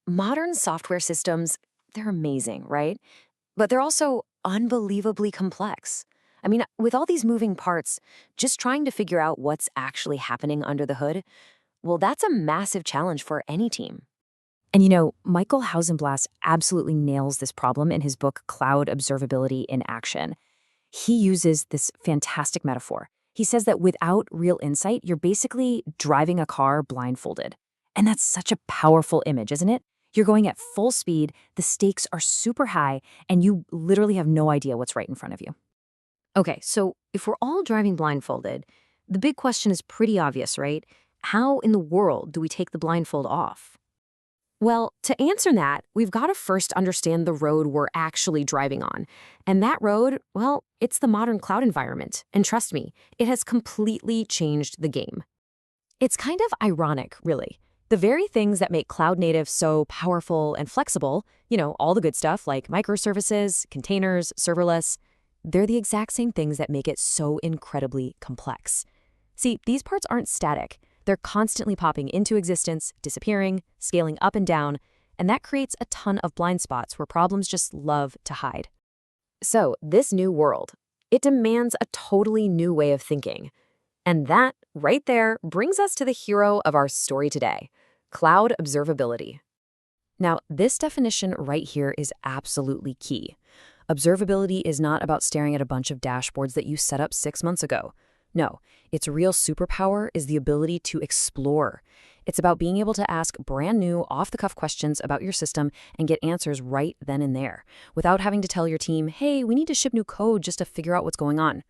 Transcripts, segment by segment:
Modern software systems, they're amazing, right? But they're also unbelievably complex. With all these moving parts, just trying to figure out what's actually happening under the hood, well, that's a massive challenge for any team. And Michael Hausenblas absolutely nails this problem in his book, Cloud Observability in Action. He uses this fantastic metaphor. He says that without real insight, you're basically driving a car blindfolded. And that's such a powerful image, isn't it? You're going at full speed, the stakes are super high, and you literally have no idea what's right in front of you. Okay, so if we're all driving blindfolded, the big question is pretty obvious, right? How in the world do we take the blindfold off? Well, to answer that, we've got to first understand the road we're actually driving on. And that road, well, it's the modern cloud environment. And trust me, it has completely changed the game. It's kind of ironic, really. The very things that make cloud native so powerful and flexible, all the good stuff like microservices, containers, serverless, they're the exact same things that make it so incredibly complex. See, these parts aren't static. They're constantly popping into existence, disappearing, scaling up and down, and that creates a ton of blind spots where problems just love to hide. So, this new world, it demands a totally new way of thinking. And that, right there, brings us to the hero of our story today, cloud observability. Now, this definition right here is absolutely key. Observability is not about staring at a bunch of dashboards that you set up 6 months ago. No, its real superpower is the ability to explore. It's about being able to ask brand new, off-the-cuff questions about your system and get answers right then and there, without having to tell your team, hey, we need to ship new code just to figure out what's going on.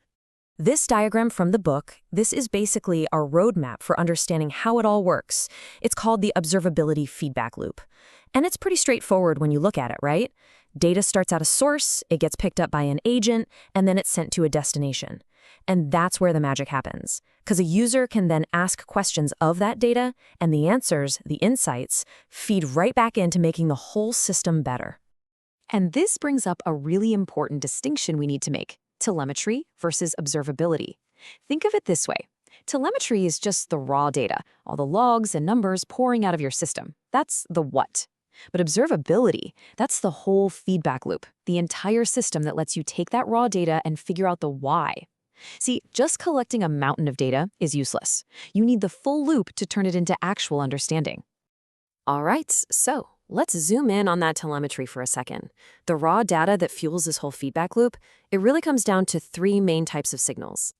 This diagram from the book, this is basically our roadmap for understanding how it all works. It's called the observability feedback loop. And it's pretty straightforward when you look at it, right? Data starts at a source, it gets picked up by an agent, and then it's sent to a destination. And that's where the magic happens, because a user can then ask questions of that data, and the answers, the insights, feed right back into making the whole system better. And this brings up a really important distinction we need to make: telemetry versus observability. Think of it this way. Telemetry is just the raw data, all the logs and numbers pouring out of your system. That's the what. But observability, that's the whole feedback loop, the entire system that lets you take that raw data and figure out the why. See, just collecting a mountain of data is useless. You need the full loop to turn it into actual understanding. All right, so let's zoom in on that telemetry for a second. The raw data that fuels this whole feedback loop, it really comes down to 3 main types of signals.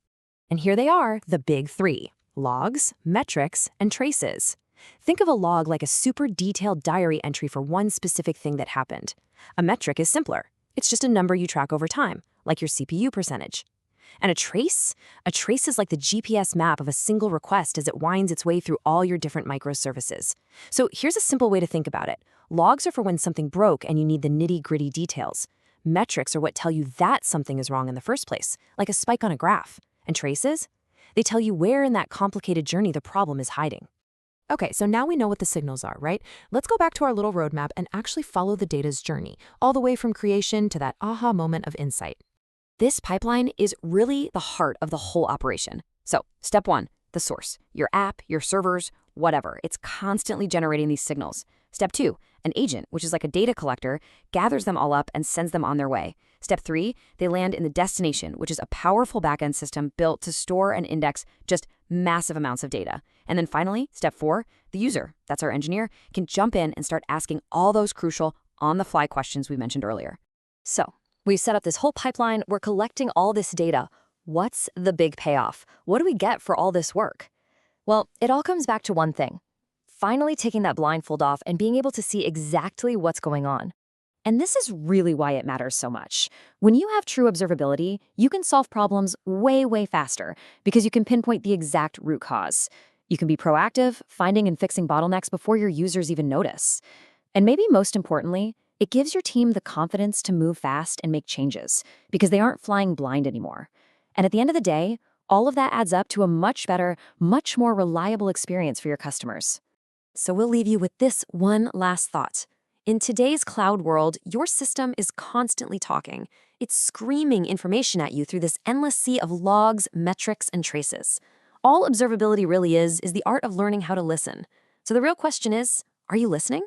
And here they are, the big 3: logs, metrics, and traces. Think of a log like a super detailed diary entry for one specific thing that happened. A metric is simpler. It's just a number you track over time, like your CPU percentage. And a trace? A trace is like the GPS map of a single request as it winds its way through all your different microservices. So here's a simple way to think about it. Logs are for when something broke and you need the nitty-gritty details. Metrics are what tell you that something is wrong in the first place, like a spike on a graph. And traces? They tell you where in that complicated journey the problem is hiding. Okay, so now we know what the signals are, right? Let's go back to our little roadmap and actually follow the data's journey, all the way from creation to that aha moment of insight. This pipeline is really the heart of the whole operation. So, step 1, the source. Your app, your servers, whatever. It's constantly generating these signals. Step 2, an agent, which is like a data collector, gathers them all up and sends them on their way. Step 3, they land in the destination, which is a powerful backend system built to store and index just massive amounts of data. And then finally, step 4, the user, that's our engineer, can jump in and start asking all those crucial on-the-fly questions we mentioned earlier. So, we've set up this whole pipeline, we're collecting all this data. What's the big payoff? What do we get for all this work? Well, it all comes back to one thing: finally taking that blindfold off and being able to see exactly what's going on. And this is really why it matters so much. When you have true observability, you can solve problems way, way faster because you can pinpoint the exact root cause. You can be proactive, finding and fixing bottlenecks before your users even notice. And maybe most importantly, it gives your team the confidence to move fast and make changes because they aren't flying blind anymore. And at the end of the day, all of that adds up to a much better, much more reliable experience for your customers. So we'll leave you with this one last thought. In today's cloud world, your system is constantly talking. It's screaming information at you through this endless sea of logs, metrics, and traces. All observability really is the art of learning how to listen. So the real question is, are you listening?